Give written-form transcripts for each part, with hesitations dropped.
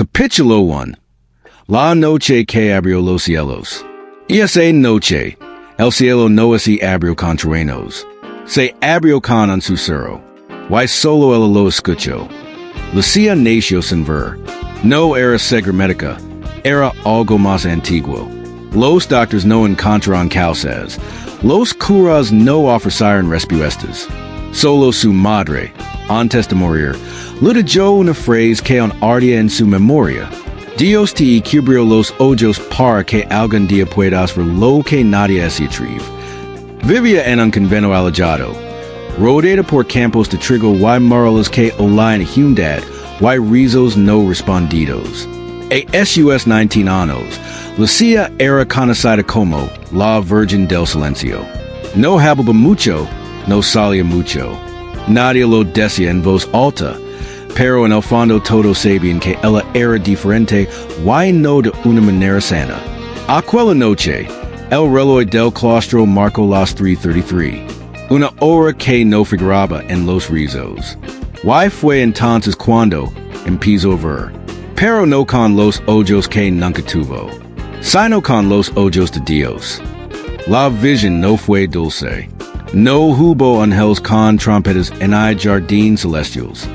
Capítulo 1. La noche que abrió los cielos. Y esa noche, el cielo no se abrió con truenos. Se abrió con un susurro. Why solo él lo escuchó. Lucía nació sin ver. No era secreto, era algo más antiguo. Los doctors no encontraron causas. Los curas no ofrecieron respuestas. Solo su madre, antes de morir, le dio una frase que aún ardía en su memoria. Dios te cubrió los ojos para que algún día puedas ver lo que nadie se atreve. Vivía en un convento alejado, rodeada por campos de trigo y marrolas que olían a humedad y rizos no respondidos. A sus 19 años, Lucía era conocida como la Virgen del Silencio. No hablaba mucho, no salía mucho. Nadie lo decía en voz alta, pero en el fondo todos sabían que ella era diferente y no de una manera sana. Aquella noche, el reloj del claustro marcó las 3:33, una hora que no figuraba en los rizos. Y fue entonces cuando empezó a ver, pero no con los ojos que nunca tuvo, sino con los ojos de Dios. La visión no fue dulce. No hubo ángeles con trompetas en el jardín celestiales.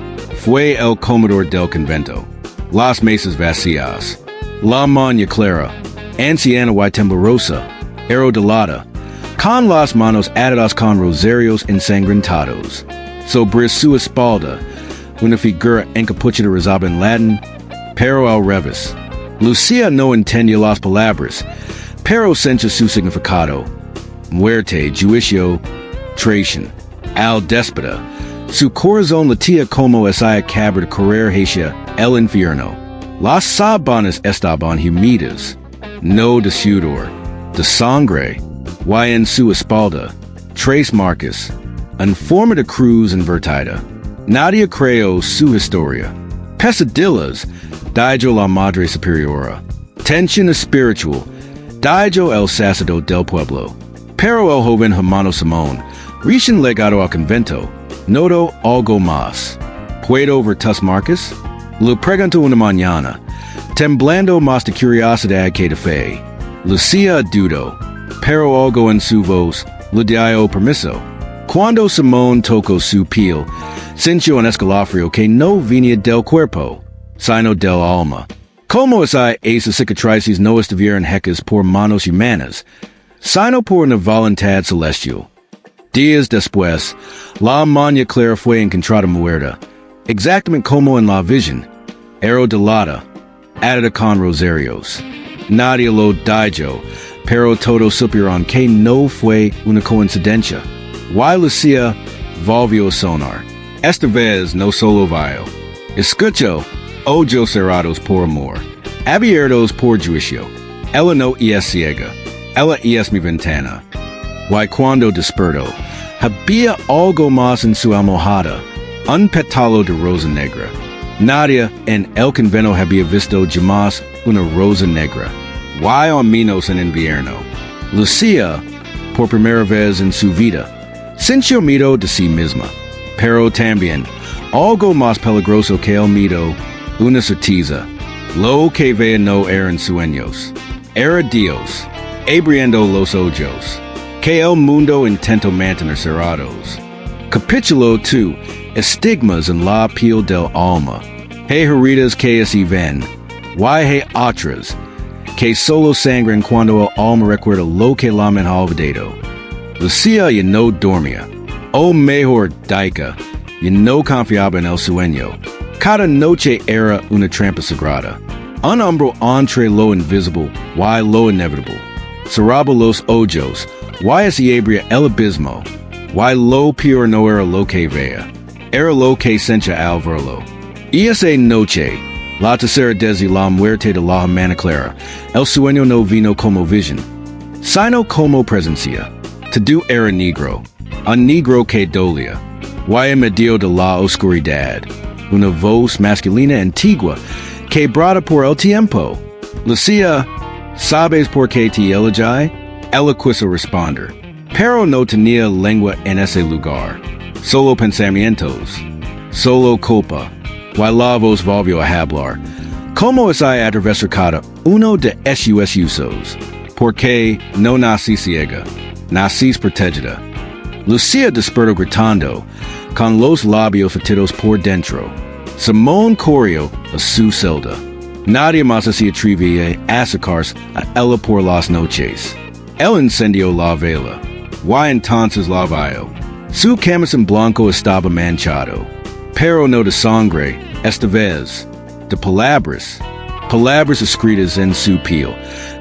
Fue el comedor del convento. Las mesas vacías. La mañana clara, anciana y temblorosa, erodilada, con las manos atadas con rosarios ensangrentados. Sobre su espalda, una figura encapuchada rezaba en latín, pero al revés. Lucía no entendía las palabras, pero sentía su significado. Muerte, juicio, traición, al déspota. Su corazón latía como esa cabra de correr hacia el infierno. Las sábanas estaban húmedas, no de sudor, de sangre, y en su espalda, tres marcas, en forma de cruz invertida. Nadie creó su historia. Pesadillas, dijo la Madre Superiora. Tensión espiritual, dijo el sacerdote del pueblo. Pero el joven hermano Simón, recién legado al convento, notó algo más. ¿Puedo ver tus marcas? Le preguntó una mañana, temblando más de curiosidad que de fe. Lucía dudó, pero algo en su voz le dio permiso. Cuando Simón tocó su piel, sintió un escalofrío que no venía del cuerpo, sino del alma. Como esas cicatrices no estuvieran hechas por manos humanas, sino por una voluntad celestial. Días después, la mañana clara fue encontrada muerta, exactamente como en la visión, erodilada, atada con rosarios. Nadie lo dijo, pero todos supieron que no fue una coincidencia. Y Lucía volvió a sonar. Esta vez no solo vio. Escuchó, ojos cerrados por amor, abiertos por juicio. Ella no es ciega. Ella es mi ventana. Y cuando despertó, había algo más en su almohada, un pétalo de rosa negra. Nadie en el convento había visto jamás una rosa negra. Y al menos en invierno. Lucía, por primera vez en su vida, sintió miedo de sí misma. Pero también, algo más peligroso que el miedo, una certeza. Lo que veía no eran sueños. Era Dios, abriendo los ojos, que el mundo intentó mantener cerrados. Capítulo 2. Estigmas en la piel del alma. Hay heridas que se ven, y hay otras que solo sangran cuando el alma recuerda lo que la mente ha olvidado. Lucía ya no dormía, o mejor dicho, ya no confiaba en el sueño. Cada noche era una trampa sagrada. Un hombre entre lo invisible y lo inevitable. Cerraba los ojos, y se abría el abismo, y lo peor no era lo que veía, era lo que sentía al verlo. Y esa noche, la tercera desde la muerte de la hermana Clara, el sueño no vino como visión, sino como presencia. Todo era negro, un negro que dolía, y en medio de la oscuridad, una voz masculina antigua que brada por el tiempo. Lucía, ¿sabes por qué te elegí? Ella quiso responder, pero no tenía lengua en ese lugar. Solo pensamientos, solo culpa. Y la voz volvió a hablar, Como es atravesar cada uno de sus usos, porque no nací ciega, nacís protegida. Lucía despertó gritando, con los labios fetidos por dentro. Simón corrió a su celda. Nadie más se atrevía a acercarse a ella por las noches. Él encendió la vela. Y entonces la vio. Su camisón blanco estaba manchado, pero no de sangre, esta vez de palabras escritas en su piel,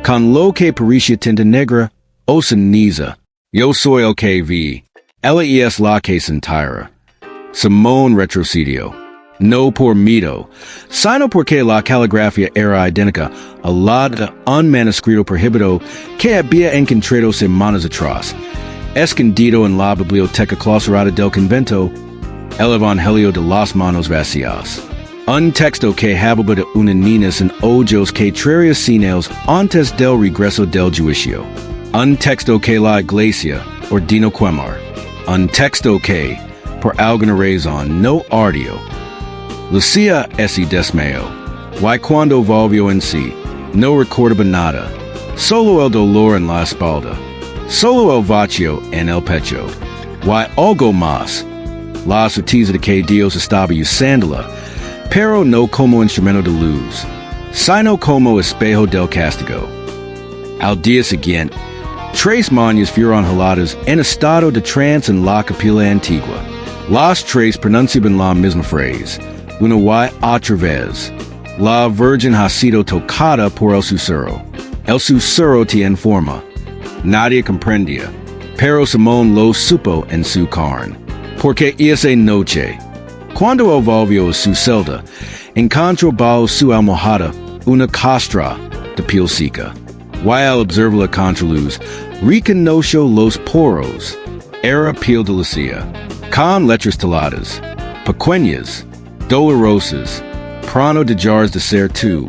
con lo que parecía tinta negra o ceniza. Yo soy el que vi. Ella es la que se entera. Simón retrocedió. No por miedo, sino porque la caligrafía era idéntica a la de un manuscrito prohibido que había encontrado semanas atrás, escondido en la biblioteca clausurada del Convento, el Evangelio de las manos vacías. Un texto que hablaba de una niña sin ojos que traería señales antes del regreso del juicio. Un texto que la Iglesia ordenó quemar. Un texto que, por alguna razón, no ardió. Lucía ese desmayó, y cuando volvió en sí, no recordaba nada, solo el dolor en la espalda, solo el vacío en el pecho, y algo más, la certeza de que Dios estaba usándola, pero no como instrumento de luz, sino como espejo del castigo. Al día siguiente, 3 mañas fueron heladas en estado de trance en la capilla antigua. Las 3 pronunciaban la misma frase, una y otra vez. La Virgen ha sido tocada por el CERRÓ. El CERRÓ te informa. Nadie comprendía, pero Simón lo supo en su carne. Porque esa noche, cuando él volvió a su celda, encontró bajo su almohada una costra de piel seca. Y al observarla contra luz, reconoció los poros. Era piel de Lucía, con letras taladas, pequeñas, dolorosas, pronto de jars de ser tú.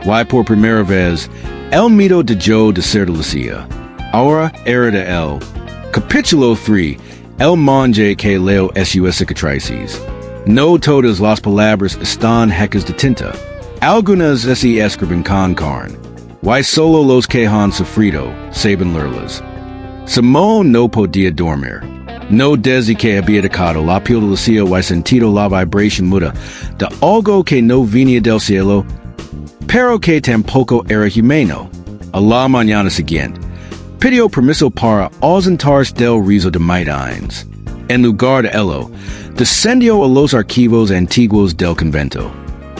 Y por primera vez, el mito de yo de ser de Lucía. Ahora era de él. Capítulo 3. El monje que leo sus cicatrices. No todas las palabras están hechas de tinta. Algunas se escriben con carne. Y solo los que han sufrido saben leerlas. Simón no podía dormir. No desde que había tocado la piel de Lucía y sentido la vibración muda de algo que no venía del cielo, pero que tampoco era humano. A la mañana siguiente, pidió permiso para ausentarse del rizo de maidines. En lugar de ello, descendió a los archivos antiguos del convento,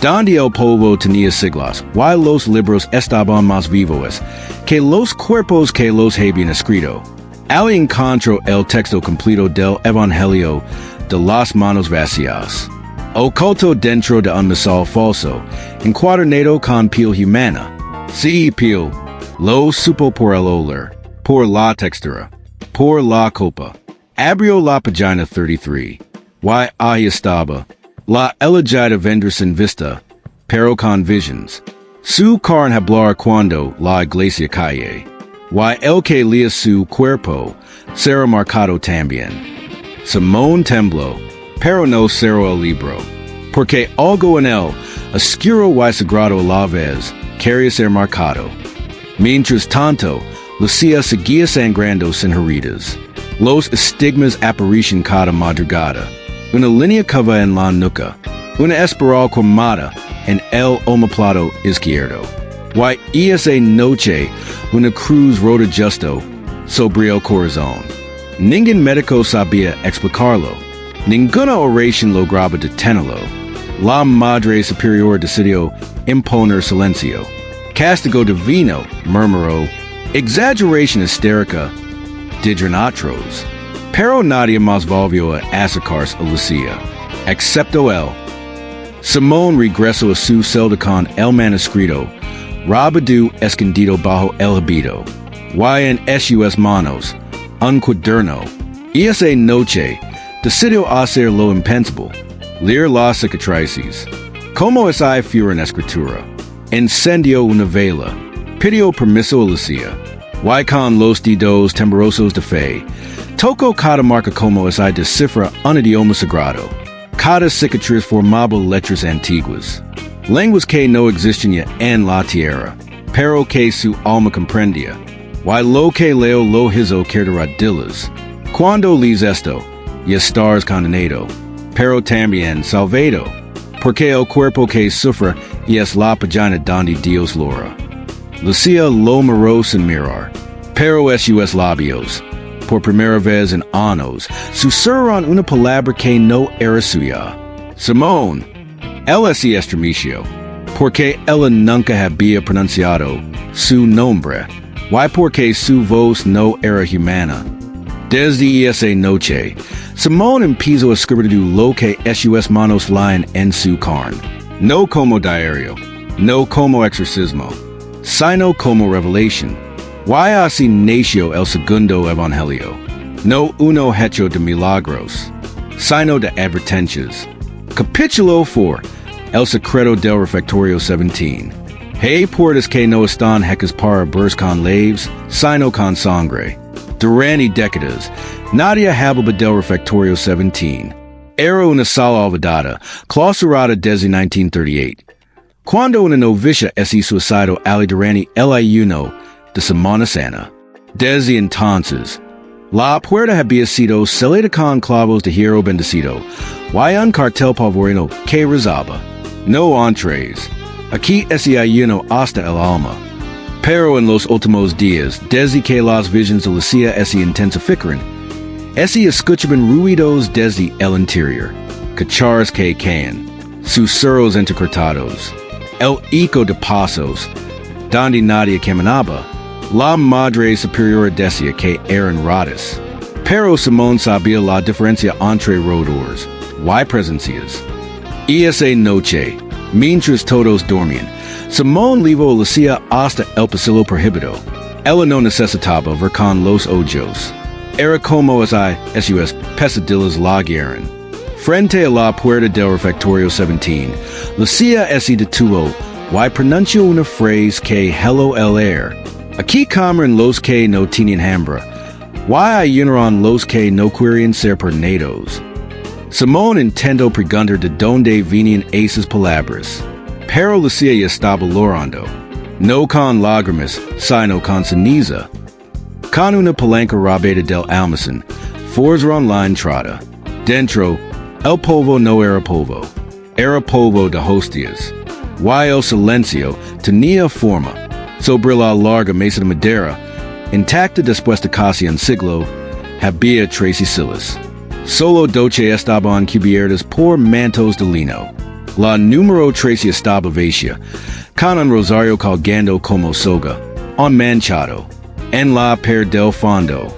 donde el polvo tenía siglas, y los libros estaban más vivos que los cuerpos que los habían escrito. Al encontró el texto completo del Evangelio de las manos vacías, oculto dentro de un misal falso, encuadernado con piel humana. Sí, piel, lo supo por el olor, por la textura, por la copa. Abrió la página 33, y ahí estaba, la elegida vendra sin vista, pero con visions. Su carne hablar cuando la Iglesia calle. Y el que leía su cuerpo será marcado también. Simón tembló, pero no cerró el libro, porque algo en él, oscuro y sagrado a la vez, quería ser marcado. Mientras tanto, Lucía seguía sangrando sin heridas. Los estigmas aparecían cada madrugada. Una línea cava en la nuca, una espiral cromada en el omoplato izquierdo. Y esa noche, una cruz rota justo sobre el corazón. Ningún médico sabía explicarlo. Ninguna oración lograba detenerlo. La Madre Superior decidió imponer silencio. Castigo divino, murmuró. Exageración histérica, dijeron otros. Pero nadie más volvió a acercarse a Lucía, excepto él. Simón regresó a su celda con el manuscrito, rabado escondido bajo el habito, y en sus manos, un cuaderno. Y esa noche, decidió hacer lo impensable, leer las cicatrices. Como esa fuera en escritura, encendió una vela, pidió permiso a Lucía, y con los dedos temblorosos de fe, tocó cada marca como esa descifra un idioma sagrado. Cada cicatriz formaba letras antiguas. Lenguas que no existian en la tierra, pero que su alma comprendía. Why lo que leo lo hizo carderadilas. Cuando lees esto, y estás condenado, pero también salvado. Porque el cuerpo que sufre y es la pagina donde Dios lora. Lucía lo miró sin mirar, pero sus labios, por primera vez en años, susurran una palabra que no era suya. Simón, ella se estremeció, porque ella nunca había pronunciado su nombre. Why porque su voz no era humana. Desde esa noche, Simón empezó a escribir lo que sus manos laen en su carne. No como diario, no como exorcismo, sino como revelación. Why así nació el segundo Evangelio. No uno hecho de milagros, sino de advertencias. Capítulo 4. El secreto del refectorio 17. Hey puertas que no están hechas para verse con laves, sino con sangre. Durante décadas, nadie hablaba del refectorio 17. Era una sala olvidada, clausurada desde 1938. Cuando una novicia se suicidó durante el ayuno de Semana Santa. Desde entonces, la puerta había sido sellada con clavos de hierro bendecido, y un cartel pavoriano que rezaba. No entres. Aquí ese ayuno hasta el alma. Pero en los últimos días, desde que las visiones de Lucía se intensificaron, se escuchaban ruidos desde el interior, cacharros que caen, susurros entrecortados, el eco de pasos, donde nadie caminaba. La Madre Superiora decía que eran ratas. Pero Simón sabía la diferencia entre roedores y presencias. Y esa noche, mientras todos dormían, Simón llevó a Lucía hasta el pasillo prohibido. Ella no necesitaba ver con los ojos. Era como sus pesadillas la guiaran. Frente a la puerta del refectorio 17, Lucía se detuvo y pronunció una frase que heló el air. Aquí comen los que no tienen hambre. Why ayunaron los que no querían ser pernados. Simón intentó preguntar de dónde venían esas palabras, pero Lucía estaba llorando, no con lágrimas, sino con ceniza. Con una palanca rabada del almacén, forzaron la entrada. Dentro, el polvo no era polvo de hostias. Y el silencio tenía forma. Sobre la larga mesa de madera, intacta después de casi un siglo, había 13 sillas. Solo 12 estaban cubiertas por mantos de lino. La número 13 estaba vacía, con un rosario colgando como soga, un manchado. En la pared del fondo,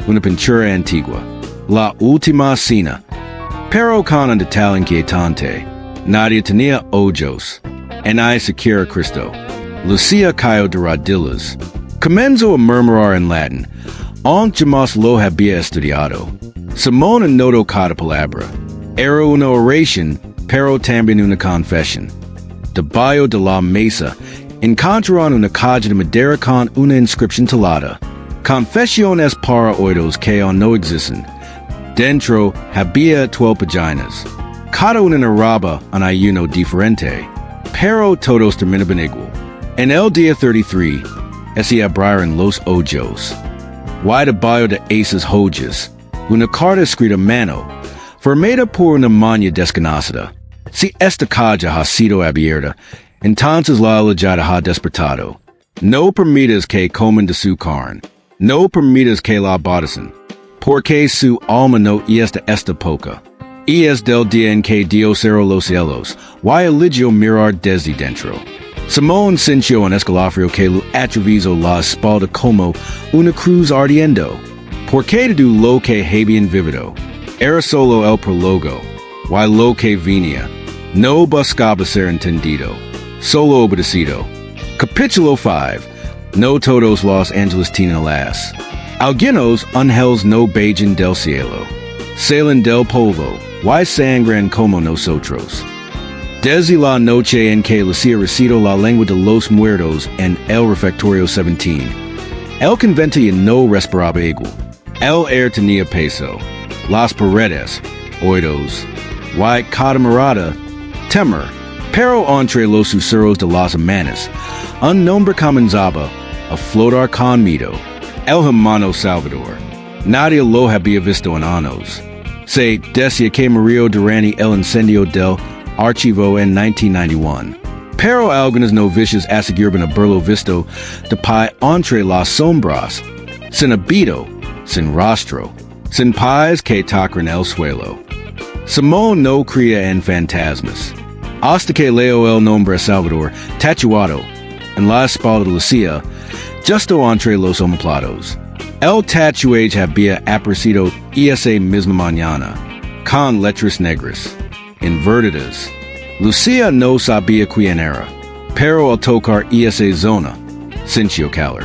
una pintura antigua, la última cena, pero con un detalle inquietante. Nadie tenía ojos, en siquiera Cristo. Lucía cayó de rodillas. Comenzó a murmurar en latín, aunque jamás lo había estudiado. Simón anotó cada palabra. Era una oración, pero también una confesión. Debajo de la mesa, encontraron una caja de madera con una inscripción talada. Confesiones para oídos que aún no existen. Dentro había 12 páginas. Cada una narraba un ayuno diferente, pero todos terminaban igual. En el día 33, se abrieron los ojos. Y debajo de esas hojas, una carta escrita a mano, formada por una mano desconocida. Si esta caja ha sido abierta, entonces la allegada ha despertado. No permitas que coman de su carne. No permitas que la abatacen, porque su alma no es de esta poca. Y es del día en que Dios cerró los cielos, y eligió mirar desde dentro. Simón sintió un escalofrío que lo atravesó la espalda como una cruz ardiendo. Porque de lo que habían vivido, era solo el prólogo, y lo que venía, no buscaba ser entendido, solo obedecido. Capítulo 5. No todos los ángeles tienen alas. Algunos ángeles no bajan del cielo, salen del polvo, y sangran como nosotros. Desde la noche en que Lucía recitó la lengua de los muertos en el refectorio 17, el convento ya no respiraba igual. El aire tenía peso, las paredes, oídos, y cada mirada, temor, Pero entre los usuros de las manos, un nombre comenzaba a flotar conmigo, el hermano Salvador. Nadie lo había visto en años. Se decía que murió durante el incendio del archivo en 1991. Pero algunos novicios aseguraban haberlo visto de pie entre las sombras, sin habito, sin rostro, sin pies que tocan el suelo. Simón no creía en fantasmas. Hasta que leo el nombre Salvador tatuado en la espalda de Lucía, justo entre los omoplatos. El tatuaje había aparecido esa misma mañana, con letras negras, invertidas. Lucía no sabía quién era, pero al tocar esa zona, sintió calor.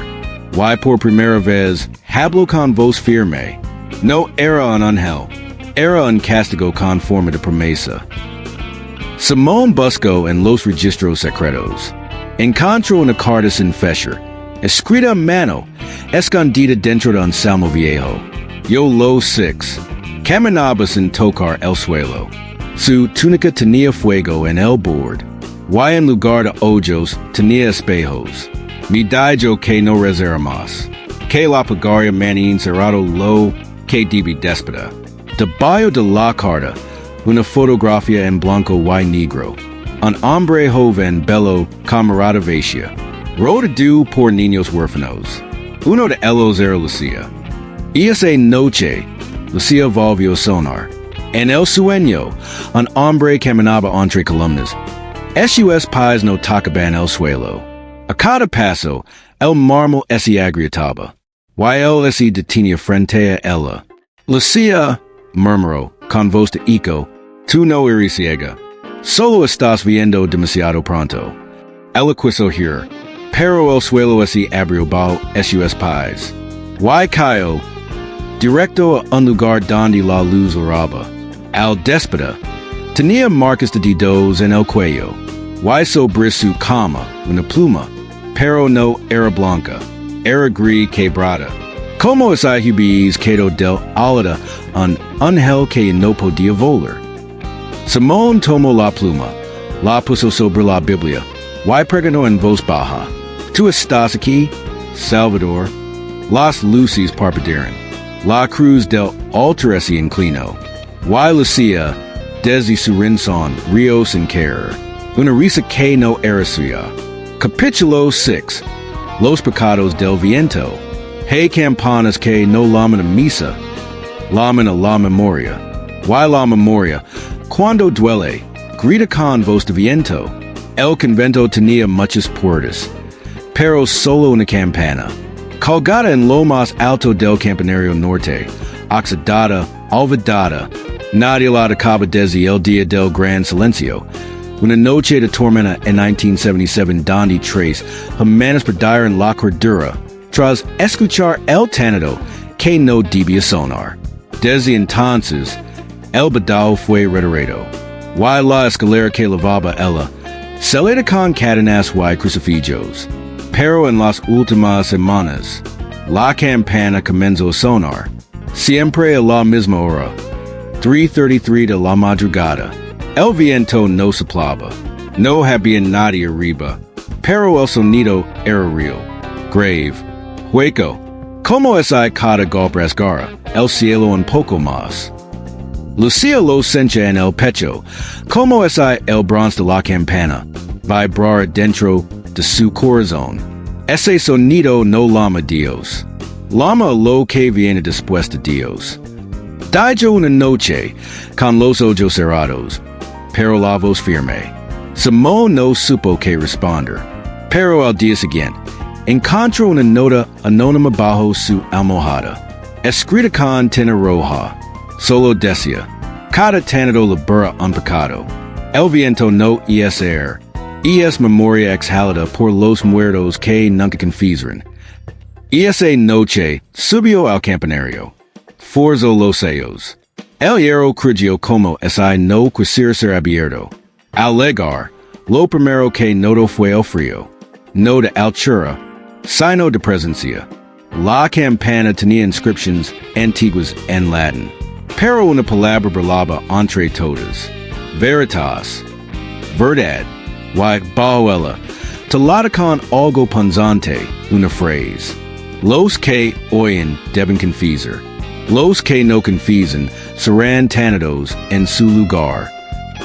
Y por primera vez, habló con voz firme. No era un ángel, era un castigo con forma de promesa. Simón buscó en los registros secretos. Encontró una carta sin fecha, escrita a mano, escondida dentro de un salmo viejo. Yo lo six. Caminaba sin tocar el suelo. Su túnica tenía fuego en el borde. Y en lugar de ojos tenía espejos. Mi dijo que no rezara más. Que la pagaria manin cerrado lo que dibi déspota. Debajo de la carta, una fotografía en blanco y negro. Un hombre joven bello camarada vacía. Rodado por niños huérfanos. Uno de ellos era Lucía. Esa noche, Lucía volvió a sonar. En el sueño, un hombre caminaba entre columnas. Sus pies no tocaban el suelo. A cada paso, el mármol se agrietaba. Y él se detenía frente a ella. Lucía, murmuró, con voz de eco, tú no eres ciega. Solo estás viendo demasiado pronto. Ella quiso oír, pero el suelo se abrió bajo sus pies. Y cayó, directo a un lugar donde la luz oraba. Al déspota, tenía marcas de dedos en el cuello. Y sobre su cama, una pluma, pero no era blanca, era gris quebrada. Como esa hubiese quedado del ala un ángel que no podía volar. Simón tomó la pluma, la puso sobre la Biblia, y pregonó en voz baja. ¿Tú estás aquí, Salvador? Las luces parpadearon. La cruz del altar se inclinó. Y Lucía, desde su rincón, rió sin querer. Una risa que no era suya. Capítulo 6. Los pecados del viento. Hey campanas que no llaman a misa. Llaman a la memoria. Y la memoria, cuando duele, grita con voz de viento. El convento tenía muchas puertas, pero solo una campana. Colgada en lo más alto del campanario norte, oxidada, olvidada, nadie la tocaba desde el día del gran silencio. Una noche de tormenta en 1977 donde tres hermanos perdieron la cordura tras escuchar el tanado que no debía sonar. Desde entonces, el badao fue retirado. Y la escalera que lavaba ella, salida con cadenas y crucifijos. Pero en las últimas semanas, la campana comenzó a sonar, siempre a la misma hora, 3:33 de la madrugada. El viento no soplaba, no había nadie arriba, pero el sonido era real, grave, hueco, como esa cada golpe rasgara el cielo un poco más. Lucía lo sentía en el pecho, como esa el bronce de la campana, vibrar dentro de su corazón. Ese sonido no llama Dios, llama lo que viene después de Dios. Dijo una noche, con los ojos cerrados, pero la voz firme. Simón no supo qué responder, pero al día siguiente, encontró una nota anónima bajo su almohada, escrita con tinta roja. Solo decía, cada tanado libera un pecado. El viento no es air, es memoria exhalada por los muertos que nunca confiesan. Esa noche subió al campanario, forzó los sellos. El hierro creyó como esa no quisiera ser abierto. Al llegar, lo primero que notó fue el frío, no de altura, sino de presencia. La campana tenía inscripciones antiguas en latín, pero una palabra brillaba entre todas. Veritas. verdad, y bajo talata con algo punzante, una phrase. Los que oyen deben confesar. Los que no confiesan serán tanados en su lugar.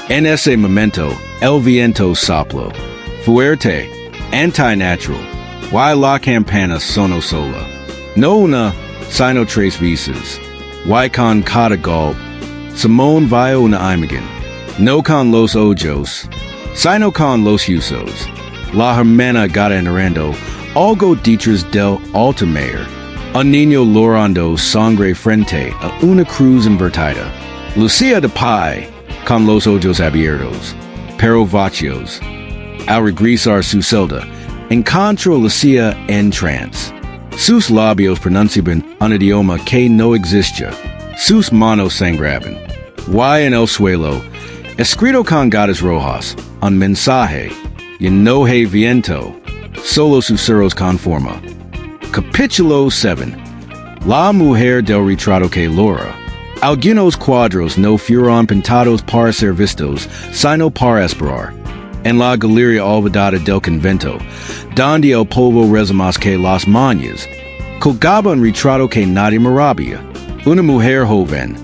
En ese momento, el viento soplo. Fuerte, antinatural. Y la campana sonó sola. No una, sino tres veces. Y con cada golpe, Simón vio una imagen. No con los ojos, sino con los usos. La hermana gata enarando, algo detrás del altar. Un niño llorando sangre frente a una cruz invertida. Lucía de pie, con los ojos abiertos, pero vacíos. Al regresar su celda, encontró Lucía en trance. Sus labios pronunciaban un idioma que no existía. Sus manos sangraban. Y en el suelo, escrito con gatas rojas, un mensaje, y no hay viento, solo sus cerros con forma. Capítulo 7. La mujer del retrato que Laura. Algunos cuadros no fueron pintados para ser vistos, sino para esperar. En la galería olvidada del convento, donde el polvo reza más que las mañas, colgaba un retrato que nadie maravilla. Una mujer joven,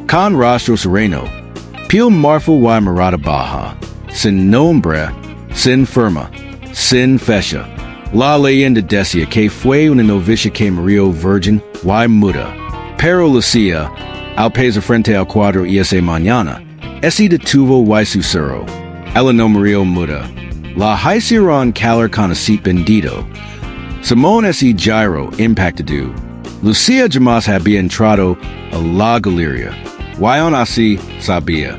con rostro sereno, piel marfil y mirada baja, sin nombre, sin firma, sin fecha. La leyenda decía que fue una novicia que murió virgen y muda. Pero Lucía, al pasar frente al cuadro y esa mañana, ese detuvo y su cerró. Ella no murió muda. La hicieron calar con aceite bendito. Simón ese gyro impactado. Lucía jamás había entrado a la galería. Y aún así sabía.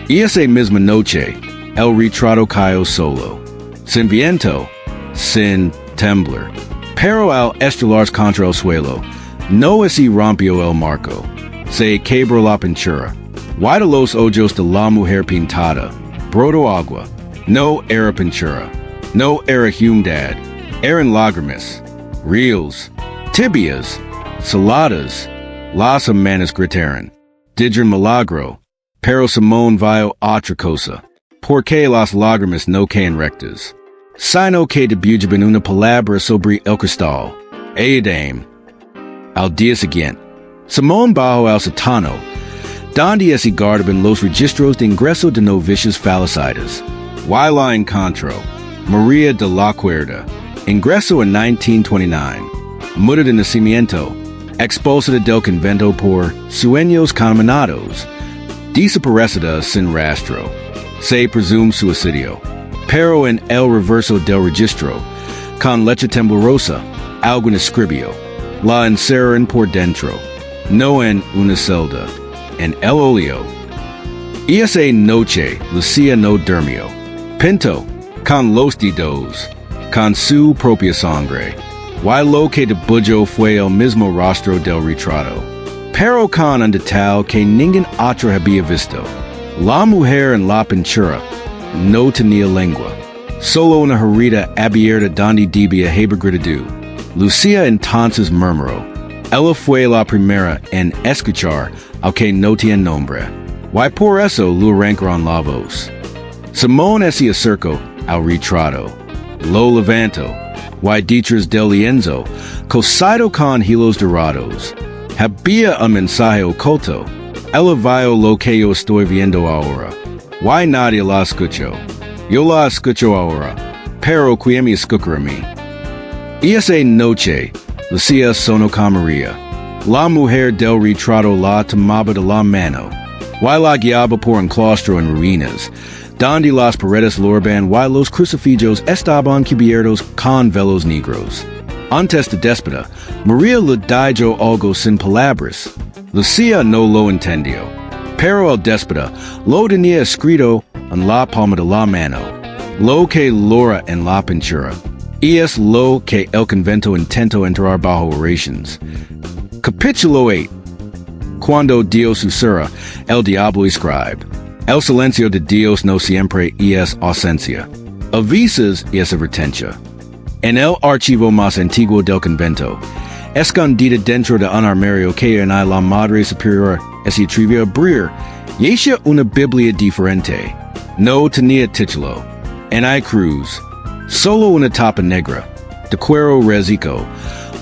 Y esa misma noche, el retrato cayó solo. Sin viento, sin temblor. Pero al estrellarse contra el suelo, no se rompió el marco. Se quebró la pintura. Y de los ojos de la mujer pintada, brotó agua. No era pintura. No era humedad. Eran lágrimas. Ríos. Tibias. Saladas. Las hermanas gritaron. Dijeron milagro. Pero Simón vio otra cosa. Porque las lágrimas no caen rectas. Sino que debutan una palabra sobre el cristal. Eidam. Al día siguiente, Simón bajó al sótano, donde se guardaban los registros de ingreso de novicias fallecidas. Y la encontró. María de la Cuerda. Ingreso en 1929. Muda de nacimiento. Expulsada del convento por sueños contaminados. Desaparecida sin rastro. Se presume suicidio. Pero en el reverso del registro, con leche temblorosa, algún escribió. La encerraron por dentro, no en una celda, en el óleo. Y esa noche, Lucía no durmió. Pinto, con los dedos, con su propia sangre. Y lo que debujó fue el mismo rostro del retrato. Pero con un detalle que ningún otro había visto. La mujer en la pintura no tenía lengua. Solo una herida abierta donde debía haber gritado. Lucía entonces murmuró. Ella fue la primera en escuchar al que no tiene nombre. Y por eso lo arrancaron la voz. Simón se acercó al retrato. Lo levantó. Y detrás del lienzo, cosido con hilos dorados, había un mensaje oculto. Ella vio lo que yo estoy viendo ahora. Y nadie la escuchó. Yo la escucho ahora, pero ¿quién me escuchará a mí? Y esa noche, Lucía sonó con María. La mujer del retrato la tomaba de la mano. Y la guiaba por un claustro en ruinas, donde las paredes lorban y los crucifijos estaban cubiertos con velos negros. Antes de despedir, María le dijo algo sin palabras. Lucía no lo entendió. Pero al despedir, lo tenía escrito en la palma de la mano. Lo que Laura en la pintura. Y es lo que el convento intentó entrar bajo oraciones. Capítulo 8. Cuando Dios susurra, el diablo escribe. El silencio de Dios no siempre es ausencia. A veces es advertencia. En el archivo más antiguo del convento, escondida dentro de un armario que en la madre superior se atrevió a abrir, yacía una Biblia diferente. no tenía titulo, en I cruz, solo una tapa negra, de cuero resico,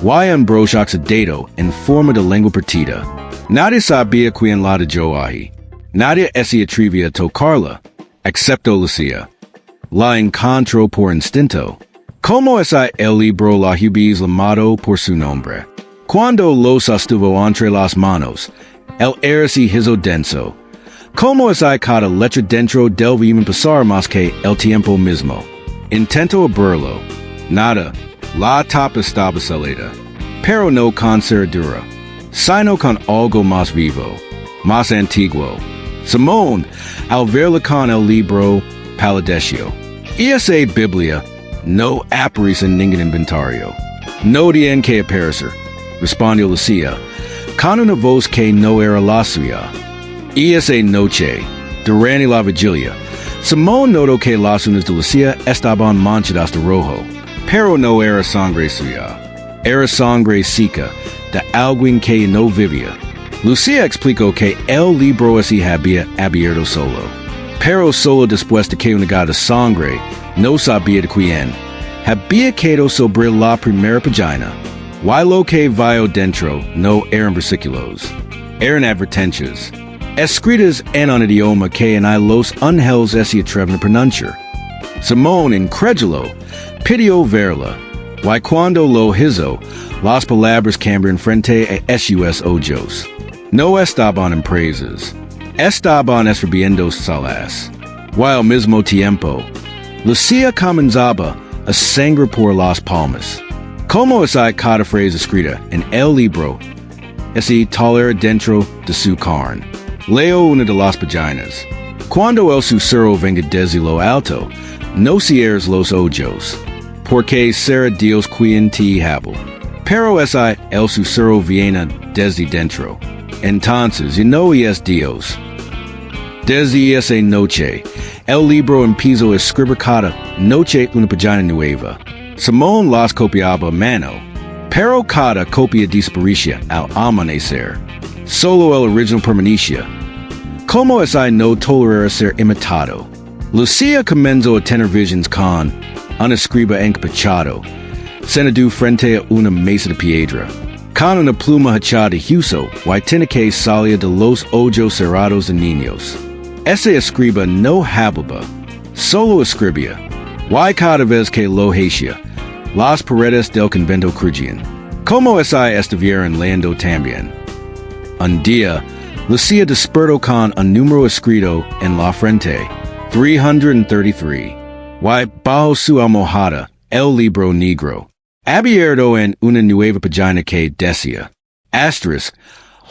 y ambrosia oxidato en forma de lengua partida. Nadie sabía quién la yo ahí. Nadie se atrevía a tocarla, excepto Lucia. La encontró por instinto. Como es el libro la hubis llamado por su nombre. Cuando lo sostuvo entre las manos, el era se hizo denso. Como es cada letra dentro del volumen pasar más que el tiempo mismo. Intento abrirlo. Nada. La tapa estaba salida. Pero no con cerradura, sino con algo más vivo, más antiguo. Simón, al verla con el libro, palideció. Esa Biblia no aparece en ningún inventario. No tiene que aparecer, respondió Lucia, con una voz que no era la suya. Esa noche, durante la vigilia, Simón notó que las uñas de Lucia estaban manchadas de rojo, pero no era sangre suya. Era sangre seca de alguien que no vivía. Lucia explicó que el libro se había abierto solo, pero solo después de que una gota de sangre, no sabía de quién, había quedado sobre la primera página. Y lo que vio dentro no eran versículos, eran advertencias, escritas en un idioma que en los ángeles se atreven a pronunciar. Simón, incrédulo, pidió verla. Y cuando lo hizo, las palabras cambiaron frente a sus ojos. No estaban en praises, estaban escribiendo salas. Y al mismo tiempo, Lucia comenzaba a sangrar por las palmas. Como es cada frase escrita en el libro, ese tolera dentro de su carne. Leo una de las páginas. Cuando el susurro venga desde lo alto, no cierres los ojos. Porque será Dios quien te habla. Pero esa el susurro viene desde dentro. Entonces, y no es Dios. Desde esa noche, el libro empezó a escribir cada noche una página nueva. Simón las copiaba a mano, pero cada copia desaparecía al amanecer. Solo el original permanecía. Como esa no tolerara ser imitado, Lucia comenzó a tener visions con una escriba encapachado, sentado frente a una mesa de piedra, con una pluma hachada de hueso, y tiene que salía de los ojos cerrados de niños. Ese escriba no hablaba, solo escribía, y cada vez que lo hacía, las paredes del convento crujían. Como esa estuvieron leyendo también. Un día, Lucia despertó con un número escrito en la frente, 333. Y bajo su almohada, el libro negro, abierto en una nueva página que decía, asterisk,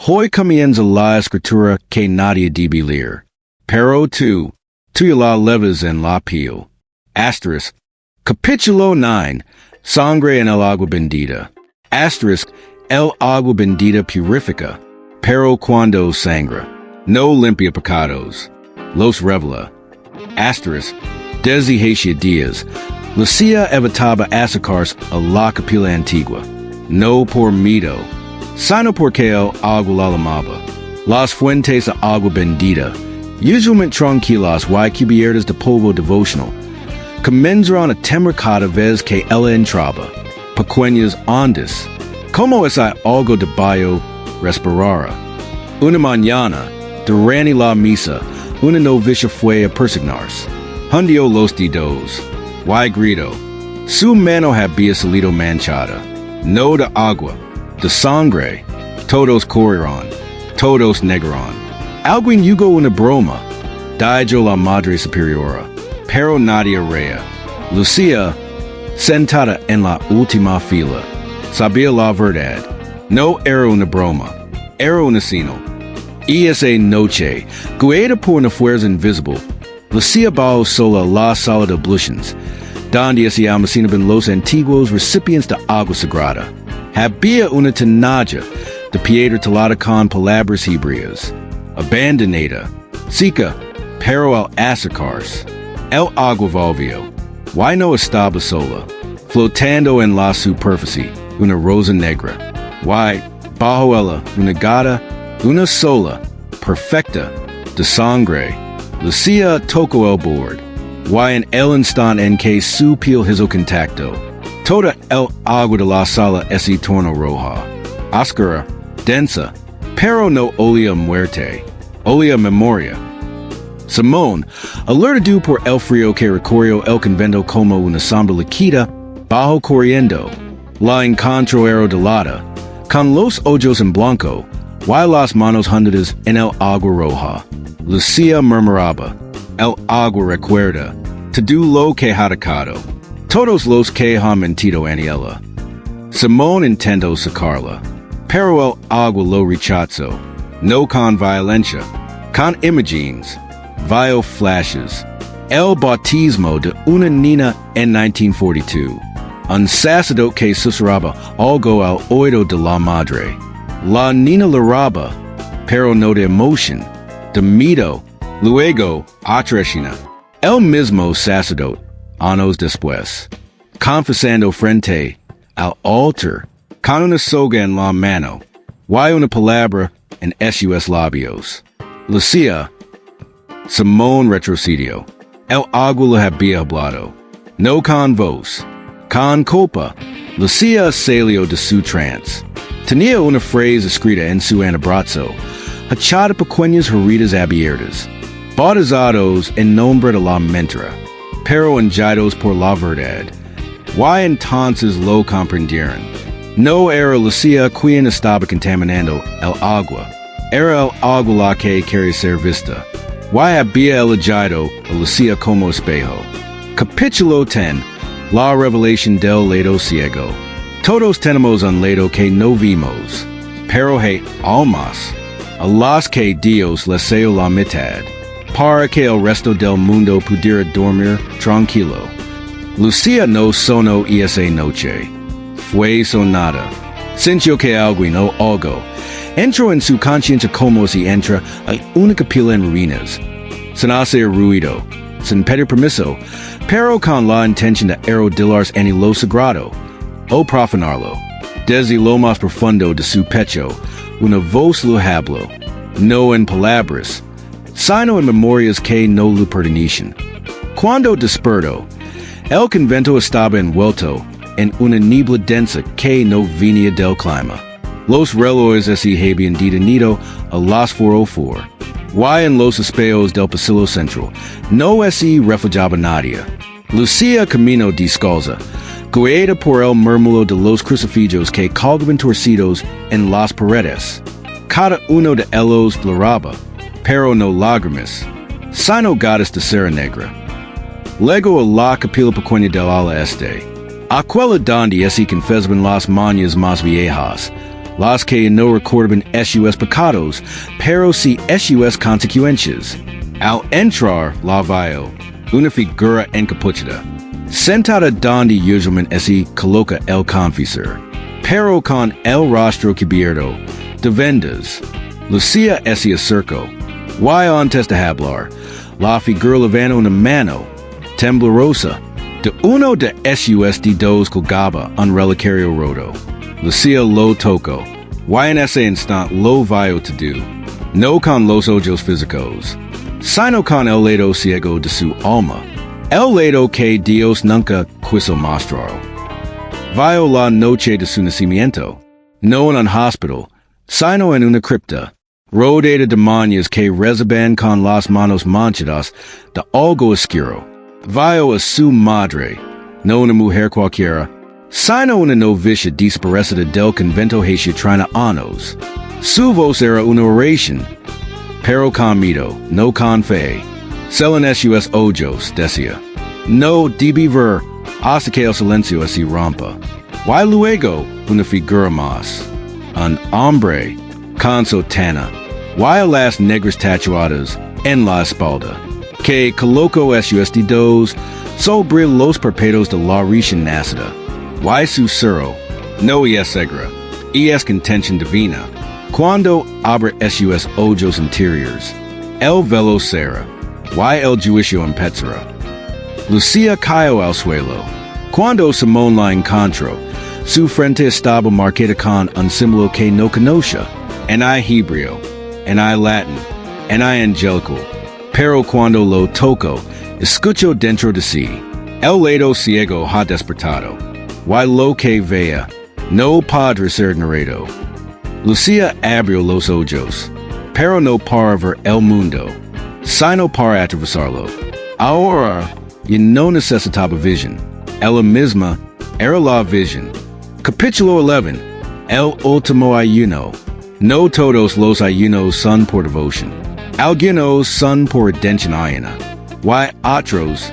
hoy comienza la escritura que nadie debe leer. Pero tú la leves en la piel. Asterisk, capítulo 9, sangre en el agua bendita. Asterisk, el agua bendita purifica, pero cuando sangra, no limpia pecados, los revela. Asterisk, desde hace días, Lucia evitaba acercarse a la capilla antigua, no por miedo, sino porque el agua la amaba. Las fuentes de agua bendita, usualmente tranquilas y cubiertas de polvo devocional, comenzaron a temblar cada vez que ella entraba, pequeñas ondas, como esa algo de bayo respirara. Una mañana, durante la misa, una novicia fue a persignarse. Hundió los dedos, y gritó. Su mano había salido manchada, no de agua, de sangre. Todos corrieron, todos negaron. Alguien jugó una broma, dijo la madre superiora, pero nadie reía. Lucia, sentada en la última fila, sabía la verdad. No era una broma, era un sino. Y esa noche, guiada por una fuerza invisible, Lucia bajó sola la sala de abluciones, donde se almacenaban los antiguos recipientes de agua sagrada. Había una tinaja de piedra talada con palabras hebreas, abandonada, seca, pero al acercarse, el agua volvió, y no estaba sola, flotando en la superficie, una rosa negra, y bajo ella una gota, una sola, perfecta, de sangre. Lucia toco el board. Y en el instant en que su piel hizo contacto. Toda el agua de la sala ese torno roja. Oscura, densa, pero no olía muerte. Olía memoria. Simón, alertado por el frío que recorrió el convento como una sombra líquida, bajo corriendo. La encontró helada, con los ojos en blanco, y las manos hundidas en el agua roja. Lucia murmuraba, el agua recuerda, todo lo que ha tocado, todos los que ha mentido en ella. Simón intentó sacarla, pero el agua lo rechazó, no con violencia, con imágenes, vio flashes. El bautismo de una niña en 1942. Un sacerdote que susurraba algo al oído de la madre. La niña lloraba, pero no de emoción, de miedo, luego atracina. El mismo sacerdote, años después, confesando frente al altar, con una soga en la mano, y una palabra en sus labios. Lucia, Simón retrocedió. El agua le había hablado, no con voz. Con culpa, Lucia salió de su trance. Tenía una frase escrita en su antebrazo, hachada pequeñas heridas abiertas, bautizados en nombre de la mentira, pero engañados por la verdad. Y entonces lo comprendieron. No era Lucia quien estaba contaminando el agua, era el agua la que quería ser vista. Y había elogiado a Lucia como espejo. Capítulo 10. La revelación del lado ciego. Todos tenemos un lado que no vimos, pero hay almas, a las que Dios les dio la mitad, para que el resto del mundo pudiera dormir tranquilo. Lucia no sonó esa noche. Fue sonada. Sintió que algo no algo. Entró en su conciencia como si entra a una capilla en ruinas, sin hacer ruido, sin pedir permiso, pero con la intención de arrodillarse en lo sagrado, o profanarlo. Desde lo más profundo de su pecho, una voz lo habló, no en palabras, sino en memorias que no le pertenecen. Cuando despertó, el convento estaba envuelto en una niebla densa que no venía del clima. Los relojes se habían detenido a las 4:04. Y en los espejos del pasillo central no se refugiaba nadie. Lucia caminó descalza, guiada por el murmullo de los crucifijos que colgaban torcidos en las paredes. Cada uno de ellos lloraba, pero no lágrimas, sino gotas de cera negra. Luego a la capilla pequeña del ala este, aquella donde se confesaban las mañas más viejas, las que no recordaban sus pecados, pero sí sus consecuencias. Al entrar la vio una figura encapuchada, sentada donde usualmente se coloca el confesor, pero con el rostro cubierto de vendas. Lucia se acercó, y antes de hablar, la figura levantó una mano, temblorosa, de uno de sus dedos colgaba un relicario roto. Lucia lo tocó, y en ese instante lo vio todo, no con los ojos físicos, sino con el lado ciego de su alma, el lado que Dios nunca quiso mostrar. Vio la noche de su nacimiento, no en un hospital, sino en una cripta, rodeada de mañas que rezaban con las manos manchadas de algo oscuro. Vio a su madre, no una mujer cualquiera, sino una novicia desaparecida del convento hace 30 años. Su voz era una oración, pero con miedo, no con fe. Solo en sus ojos decía, no debe ver hasta que el silencio se rompa. Y luego una figura más, un hombre con sotana, y las negras tatuadas en la espalda, que colocó sus dedos sobre los perpetuos de la recién nacida. Y su CERRÓ no es segura, y es contención divina. Cuando abre sus ojos interiores, el velo cera, y el juicio empezará. Lucia cayó al suelo. Cuando Simón la encontró, su frente estaba marcada con un símbolo que no conocía, en hebreo, en latín, en angelical, pero cuando lo toco, escucho dentro de sí, el lado ciego ha despertado, y lo que vea, no podrá ser narrado. Lucía abrió los ojos, pero no para ver el mundo, sino para atravesarlo. Ahora, y no necesitaba vision, ella misma era la vision. Capítulo 11. El último ayuno. No todos los ayunos son por devoción. Algunos son por intención. Y otros,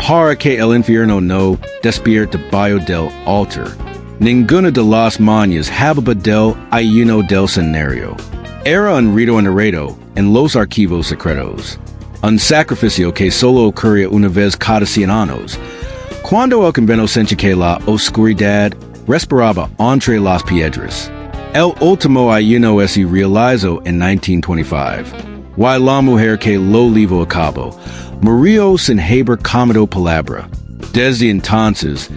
para que el infierno no despierte bajo del altar. Ninguna de las mañas hablaba del ayuno del escenario. Era un rito narrado en los archivos secretos. Un sacrificio que solo ocurría una vez cada 100 años. Cuando el convento sentía que la oscuridad respiraba entre las piedras. El último ayuno se realizó en 1925. Y la mujer que lo llevó a cabo murió sin haber comido palabra. Desde entonces,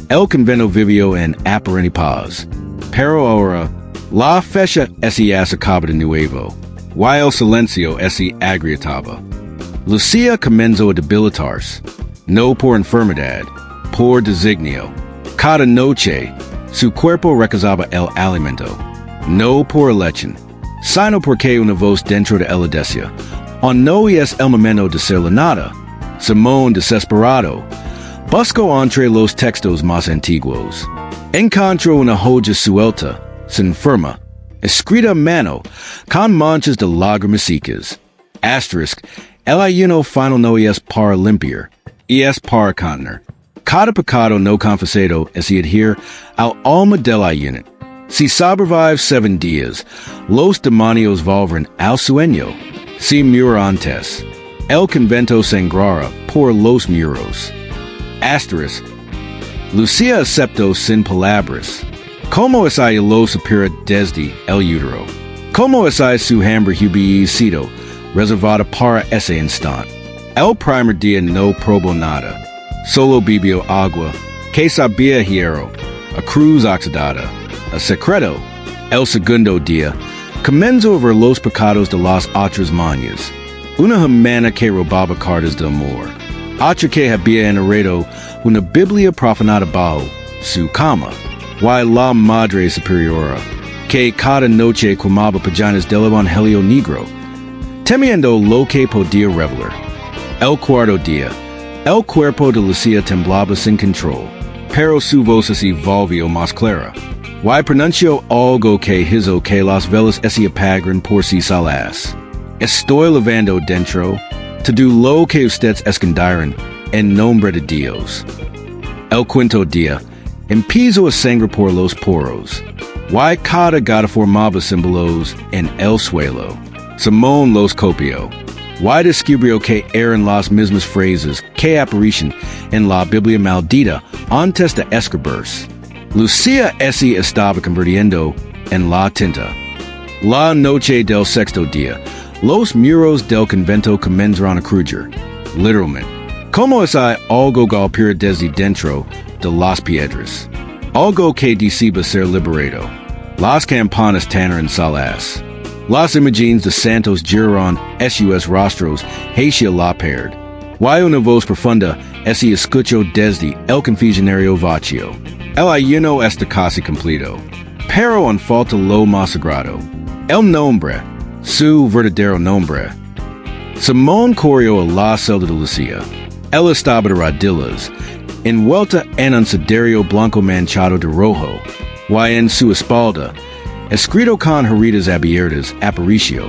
el convento vivió en aparente paz. Pero ahora, la fecha se acaba de nuevo. Y el silencio se agrietaba. Lucía comenzó a debilitarse. No por enfermedad, por designio. Cada noche, su cuerpo recazaba el alimento. No por election, sino porque una voz dentro de ella decía, "On no es el momento de ser la nada." Simón, desesperado, buscó entre los textos más antiguos. Encontró una hoja suelta, sin firma, escrita a mano, con manchas de lágrimas secas. Asterisk, el ayuno final no es para limpiar, es para contar. Cada pecado no confesado es adherir al alma del ayuno. Si sobrevive 7 días, los demonios volverán al sueño. Si muere antes, el convento sangrará por los muros. Asterisk, Lucía aceptó sin palabras. Como es lo supera desde el útero? Como es su hambre hubido reservada para ese instante? El primer día no probó nada. Solo bebió agua, que sabía hierro, a cruz oxidada, a secreto. El segundo día, comenzó a ver los pecados de las otras mañas. Una hermana que robaba cartas de amor. Otra que había enredado una Biblia profanada bajo su cama. Y la Madre Superiora, que cada noche quemaba páginas del Evangelio negro, temiendo lo que podía revelar. El cuarto día, el cuerpo de Lucía temblaba sin control, pero su voz se volvió más clara. Y pronunció algo que hizo que las velas se apagaran por sí solas. Estoy lavando dentro, todo lo que ustedes escondieron, en nombre de Dios. El quinto día, empezó a sangrar por los poros. Y cada gota formaba símbolos en el suelo. Simón los copió. Y descubrió que eran las mismas frases que aparecen en la Biblia maldita antes de escribirse. Lucía se estaba convirtiendo en la tinta. La noche del sexto día, los muros del convento comenzaron a crujir, literalmente. Como es algo golpear desde dentro de las piedras. Algo que decía ser liberado. Las campanas tanaron solas. Las imágenes de santos giraron sus rostros hacia la pared. Y una voz profunda se escuchó desde el confesionario vacío. El ayuno está casi completo, pero aún falta lo más sagrado. El nombre, su verdadero nombre. Simón corrió a la celda de Lucía. Él estaba de rodillas, envuelta en un sudario blanco manchado de rojo, y en su espalda, escrito con heridas abiertas, apareció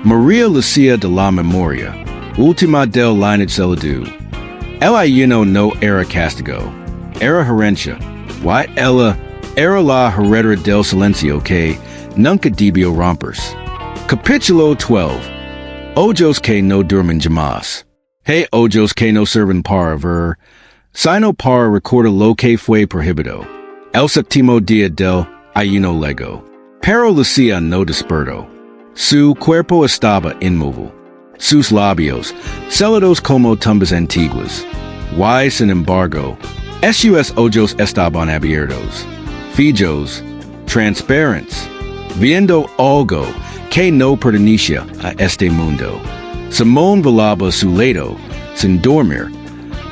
María Lucía de la Memoria, última del lineage celudu. El ayuno no era castigo, era herencia, y ella era la heredera del silencio que nunca debió romperse. Capítulo 12. Ojos que no duermen jamás. Hey, ojos que no sirven para ver, sino para recordar lo que fue prohibido. El séptimo día del ayuno lego. Pero Lucía no despertó. Su cuerpo estaba inmóvil. Sus labios, cellados como tumbas antiguas. Y sin embargo, sus ojos estaban abiertos. Fijos, transparentes, viendo algo que no pertenecía a este mundo. Simón velaba su leito, sin dormir,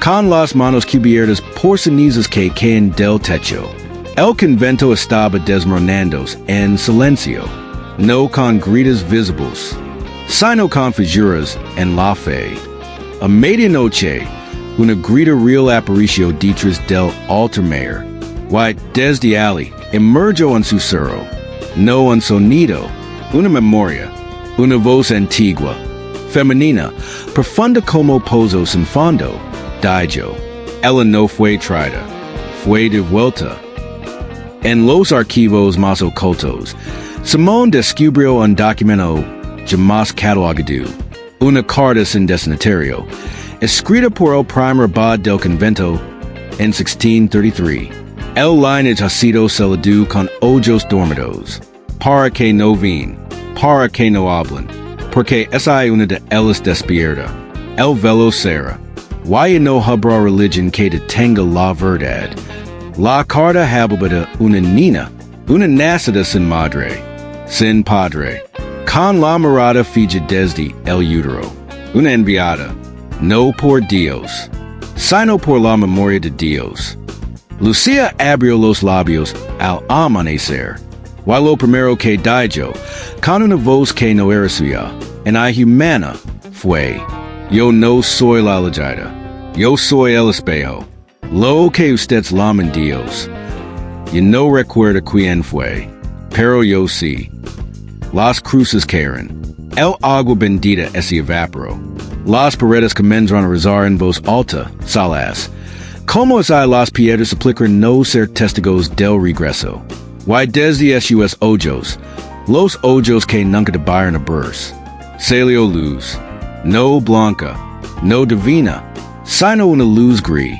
con las manos cubiertas por cenizas que caen del techo. El convento estaba desmoronando en silencio, no con gritos visibles, sino con fisuras en la fe. A medianoche, una grita real aparicio detrás del altar mayor, y desde allí emergió en su cerró, no un sonido, una memoria, una voz antigua, femenina, profunda como pozos sin fondo. Dijo, ella no fue traída, fue de vuelta. En los archivos más ocultos, Simón descubrió un documento jamás catalogado, una carta sin destinatario, escrita por el primer abad del convento en 1633. El lineage ha sido sellado con ojos dormidos, para que no ven, para que no hablen, porque esa es una de ellas despierta. El velo será. Why no habrá religión que detenga la verdad? La carta habla de una niña, una nacida sin madre, sin padre, con la mirada fija desde el útero, una enviada, no por Dios, sino por la memoria de Dios. Lucía abrió los labios al amanecer, while lo primero que dijo, con una voz que no era suya, en humana, fue, yo no soy la legida. Yo soy el espejo, lo que ustedes llaman Dios. Yo no recuerdo quién fue, pero yo sí. Las cruces cayeron, el agua bendita se evaporó. Las paredes comenzaron a rezar en voz alta, salas. Como es las piedras suplican no ser testigos del regreso. Y desde sus ojos, los ojos que nunca debaron a verse. Salió luz, no blanca, no divina, sino una luz gris,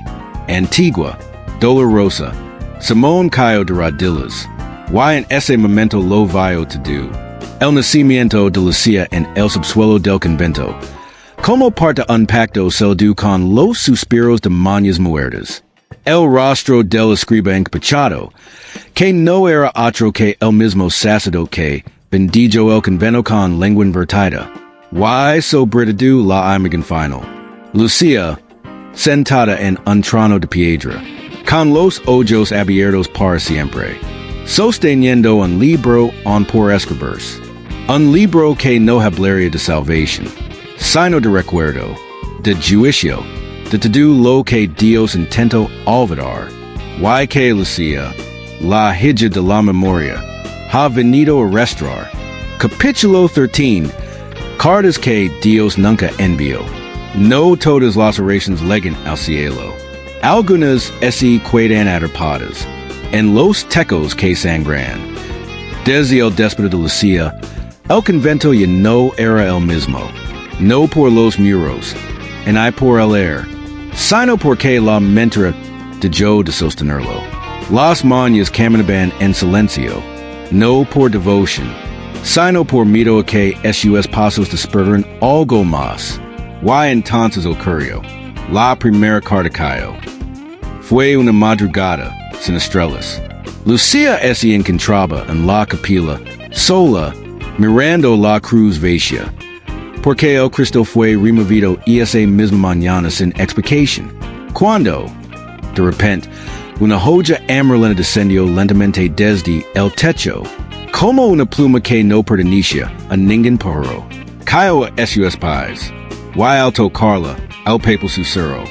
antigua, dolorosa. Simón cayó de rodillas. Y en ese momento lo vio todo. El nacimiento de Lucía en el subsuelo del convento. Como parte un pacto sellado con los suspiros de mañas muertas. El rostro del escriba encapachado, que no era otro que el mismo sacerdote que bendijo el convento con lengua invertida. Y sobretudo la imagen final. Lucía, sentada en un trono de piedra, con los ojos abiertos para siempre, sosteniendo un libro on por escribirse, un libro que no hablaría de salvación, sino de recuerdo, de juicio, de todo lo que Dios intentó olvidar, y que Lucía, la hija de la memoria, ha venido a restaurar. Capítulo 13. Cartas que Dios nunca envió. No todas las oraciones llegan al cielo. Algunas se quedan atrapadas en los tecos que sangran. Desde el déspota de Lucía, el convento ya no era el mismo. No por los muros, ni por el aire, sino porque la mentira dejó de sostenerlo. Las mañas caminaban en silencio, no por devoción, sino por miedo a que sus pasos despertaran algo más. Y entonces ocurrió. La primera carta cayó. Fue una madrugada sin estrellas. Lucía se encontraba en la capilla, sola, mirando la cruz vacía. Porque el Cristo fue removido esa misma mañana sin explicación. Cuando, de repente, una joya amarilla descendió lentamente desde el techo, como una pluma que no pertenecía a ningún pájaro. Cayó a sus pies. Y al tocarla, el papel su cerró.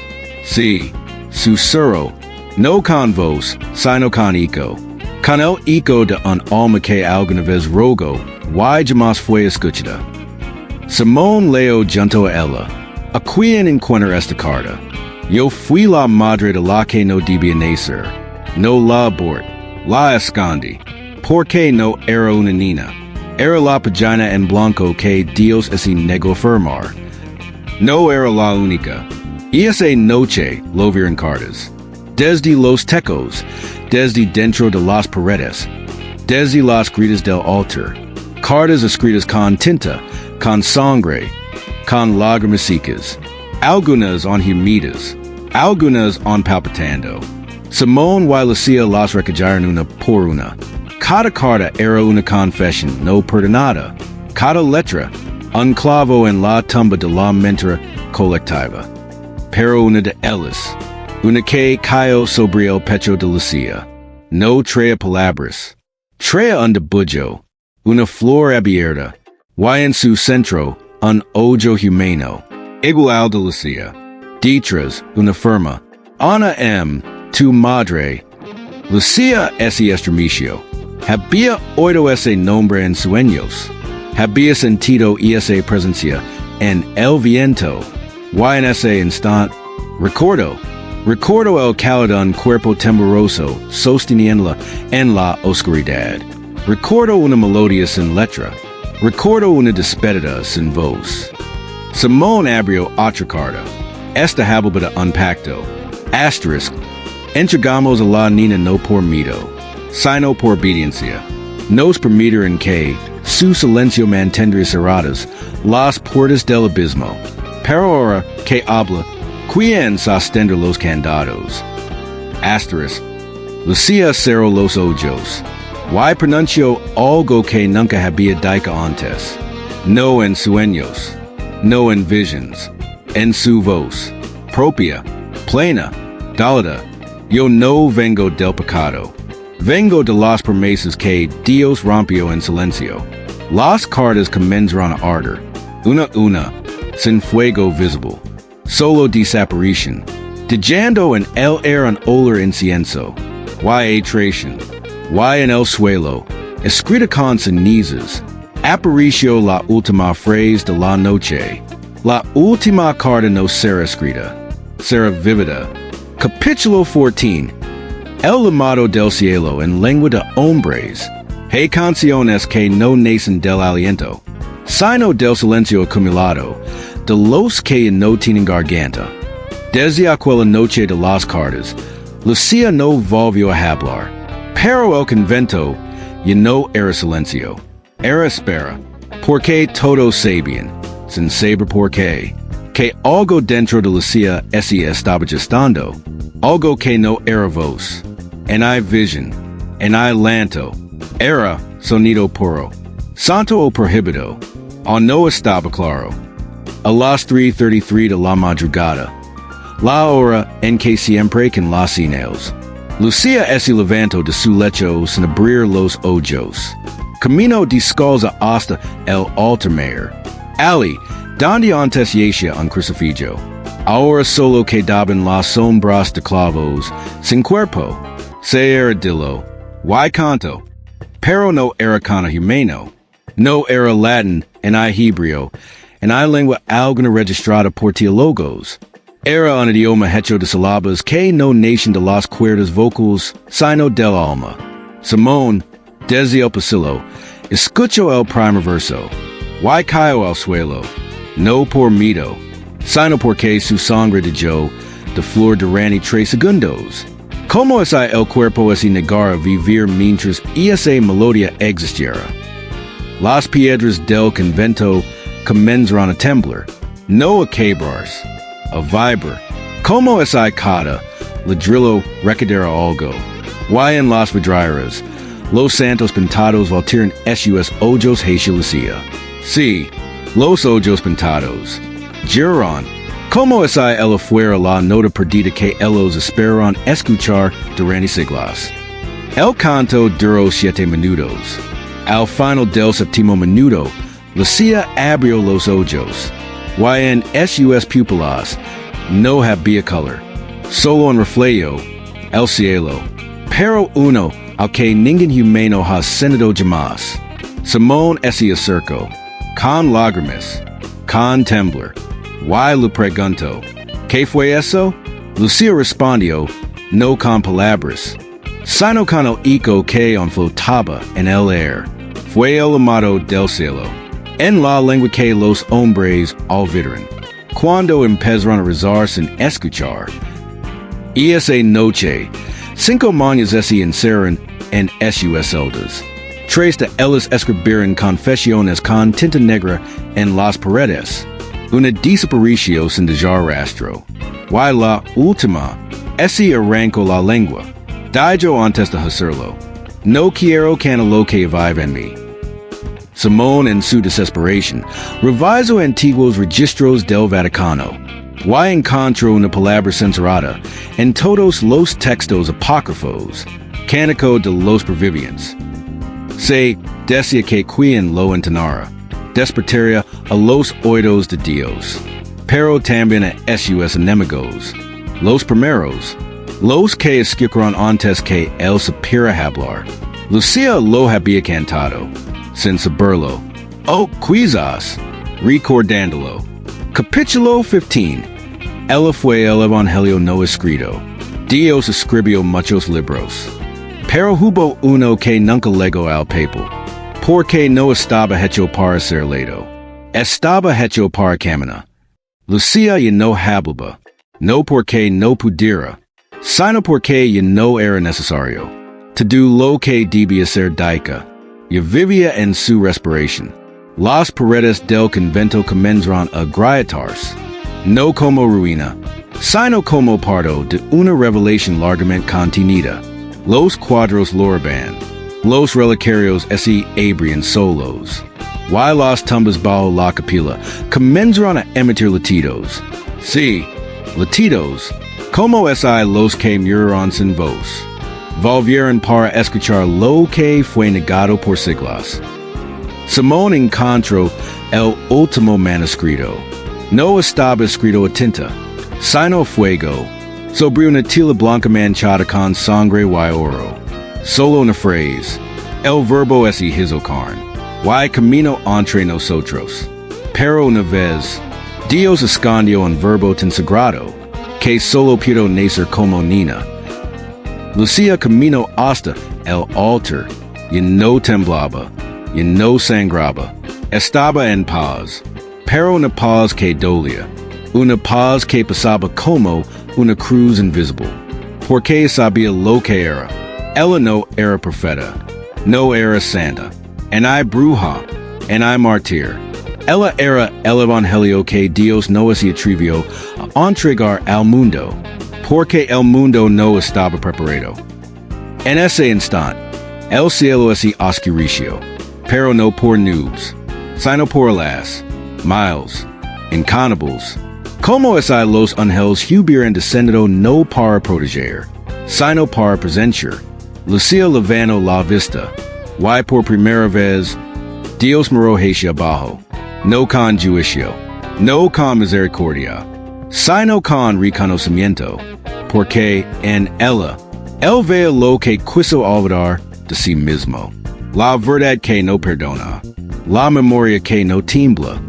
Sí, su cerró, no con voz, sino con eco. Con el eco de un alma que alguna vez rogó, y jamás fue escuchada. Simón leo junto a ella. ¿A quién encuentra esta carta? Yo fui la madre de la que no debía nacer. No la abort, la escondí. Porque no era una niña. Era la pagina en blanco que Dios se negó a firmar. No era la única. Y esa noche lo vieron cartas. Desde los tecos, desde dentro de las paredes, desde las gritas del altar. Cartas escritas con tinta, con sangre, con lágrimas secas. Algunas humidas, algunas palpitando. Simón y Lucía las recallaron una por una. Cada carta era una confesión no perdonada. Cada letra, unclavo en la tumba de la mente colectiva. Pero una de ellas, una que cayó sobre el pecho de Lucía, no trae palabras, trae un bullo, una flor abierta, y en su centro, un ojo humano, igual de Lucía. Detrás, una firma, Ana tu madre, Lucía ese estremeció. Había oído ese nombre en sueños. Había sentido esa presencia en el viento. Y en ese instante, recuerdo el cálido un cuerpo tembloroso sosteniéndola en la oscuridad. Recuerdo una melodía sin letra. Recuerdo una despedida sin voz. Simón abrió otra carta. Esta habla un pacto. Asterisk. Entregamos a la niña no por miedo, sino por obediencia. Nos permitieron que su silencio mantendría cerradas las puertas del abismo. Pero ahora que habla, ¿quién sostendrá los candados? Asterisk. Lucía cerró los ojos. Y pronunció algo que nunca había dicho antes. No en sueños, no en visions, en su voz, propia, plena, dálida. Yo no vengo del pecado. Vengo de las promesas que Dios rompió en silencio. Las cartas comenzarán a arder. Una, sin fuego visible. Solo desaparición. Dejando en el aire un olor incienso. Y atracción. Y en el suelo. Escrita con cenizas. Aparicio la última frase de la noche. La última carta no será escrita. Será vivida. Capítulo 14. El llamado del cielo en lengua de hombres. Hay canciones que no nacen del aliento, sino del silencio acumulado, de los que no tienen garganta. Desde aquella noche de las cartas, Lucía no volvió a hablar, pero el convento ya no era silencio, era espera, porque todos sabían, sin saber por qué, que algo dentro de Lucía estaba gestando, algo que no era voz, en hay vision, en hay lanto, era sonido puro, santo o prohibido, o no estaba claro. A las 3:33 de la madrugada, la hora en que siempre con las señales, Lucía se levantó de su lecho sin abrir los ojos. Camino descalza hasta el altar mayor. Ali, donde antes yacía un crucifijo. Ahora solo quedaban las sombras de clavos, sin cuerpo. Se era dilo, y canto. Pero no era cana humano. No era latín en hebreo, en lengua alguna registrada por teólogos. Era un idioma hecho de sílabas que no nacen de las cuerdas vocales, sino del alma. Simón, desde el pasillo, escuchó el primer verso. Y cayó al suelo, no por miedo, sino porque su sangre de flor durante 3 segundos. Como es el cuerpo es negar a vivir mientras esa melodía existiera. Las piedras del convento comenzarán a temblar, no a quebrarse, a vibrar. Como es cada ladrillo recadera algo. Y en las vidrieras, los santos pintados voltearon sus ojos hacia Lucía. Sí, los ojos pintados. Giran. Como es el afuera la nota perdida que ellos esperan escuchar durante siglos. El canto duró 7 minutos. Al final del 7º minuto, Lucía abrió los ojos. Y en sus pupilas no había color. Solo un reflejo, el cielo. Pero uno al que ningún humano ha sentido jamás. Simón se acercó, con lágrimas, con temblor. Y le preguntó, ¿qué fue eso? Lucía respondió, no con palabras, sino con el eco que flotaba en el aire. Fue el llamado del cielo, en la lengua que los hombres olvidaron, cuando empezaron a rezar sin escuchar. Y esa noche, 5 mañas se encerraron en sus celdas. 3 de ellas escribieron confesiones con tinta negra en las paredes. Una desaparició sin dejar rastro. Y la última, arrancó la lengua. Dijo antes de hacerlo, no quiero que lo que vive en mí. Simón en su desesperación, revisó antiguos registros del Vaticano. Y encontró una palabra censurada en todos los textos apócrifos, Cánico de los Pervivientes. Se decía que quien lo entonara, despertaría a los oídos de Dios, pero también a sus enemigos, los primeros, los que escucharon antes que él supiera hablar. Lucía lo había cantado, sin saberlo, o quizás recordándolo. Capítulo 15. Ella fue el Evangelio no escrito. Dios escribió muchos libros, pero hubo uno que nunca llegó al papel, porque no estaba hecho para ser leído. Estaba hecho para caminar. Lucía y no hablaba, no porque no pudiera, sino porque y no era necesario. To do lo que debía ser dica, y vivía en su respiración. Las paredes del convento comenzaron a grietarse, no como ruina, sino como parto de una revelación largamente contenida. Los cuadros loraban, los relicarios se abrían solos, y las tumbas bajo la capilla comenzaron a emitir latidos. Sí, latidos, como los que murieron sin voz. Volvieron para escuchar lo que fue negado por siglos. Simón encontró el último manuscrito. No estaba escrito a tinta, sino fuego, sobre una tela blanca manchada con sangre y oro. Solo una frase. El verbo se hizo carne, y camino entre nosotros. Pero una vez, Dios escondió un verbo tan sagrado, que solo pudo nacer como niña. Lucía caminó hasta el altar, y no temblaba, y no sangraba. Estaba en paz, pero una paz que dolía, una paz que pasaba como una cruz invisible, porque sabía lo que era. Ella no era profeta, no era santa, en hay bruja, en hay mártir. Ella era el Evangelio que Dios no se atrevió a entregar al mundo, porque el mundo no estaba preparado. En ese instante, el cielo se oscureció, pero no por nubes, sino por las, miles, incontables. Como los ángeles hubieran descendido no para proteger, sino para presenciar. Lucía levantó la vista, y por primera vez, Dios miró hacia abajo, no con juicio, no con misericordia, sino con reconocimiento, porque en ella, él ve lo que quiso olvidar de sí mismo, la verdad que no perdona, la memoria que no tiembla.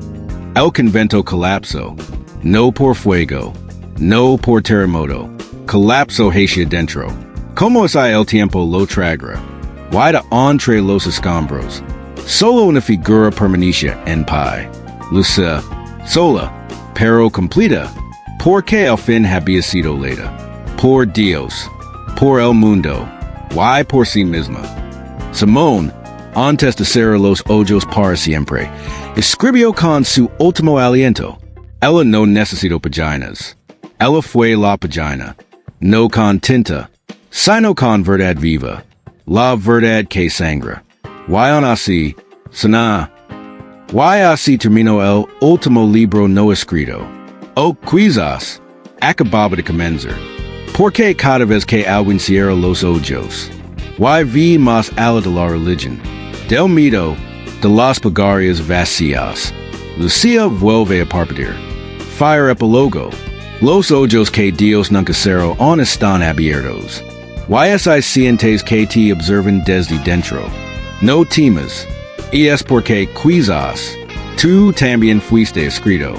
El convento colapsó, no por fuego, no por terremoto, colapsó hacia dentro. Como el tiempo lo tragra, guida entre los escombros, solo una figura permanecia en pie. Lucía, sola, pero completa, porque al fin había sido leída. Por Dios, por el mundo, y por sí misma. Simón, antes de cerrar los ojos para siempre, escribió con su último aliento. Ella no necesitó páginas. Ella fue la página, no con tinta, sino con verdad viva, la verdad que sangra. Y aún así, y así terminó el último libro no escrito. O quizás, acababa de comenzar. Porque cada vez que alguien cierra los ojos, y vi más allá de la religión, del miedo, de las plegarias vacías, Lucía vuelve a parpadear. Fire epílogo. Los ojos que Dios nunca cerró aún están abiertos. Y sientes que te observan desde dentro. No temas. Y es porque quizás tú también fuiste escrito.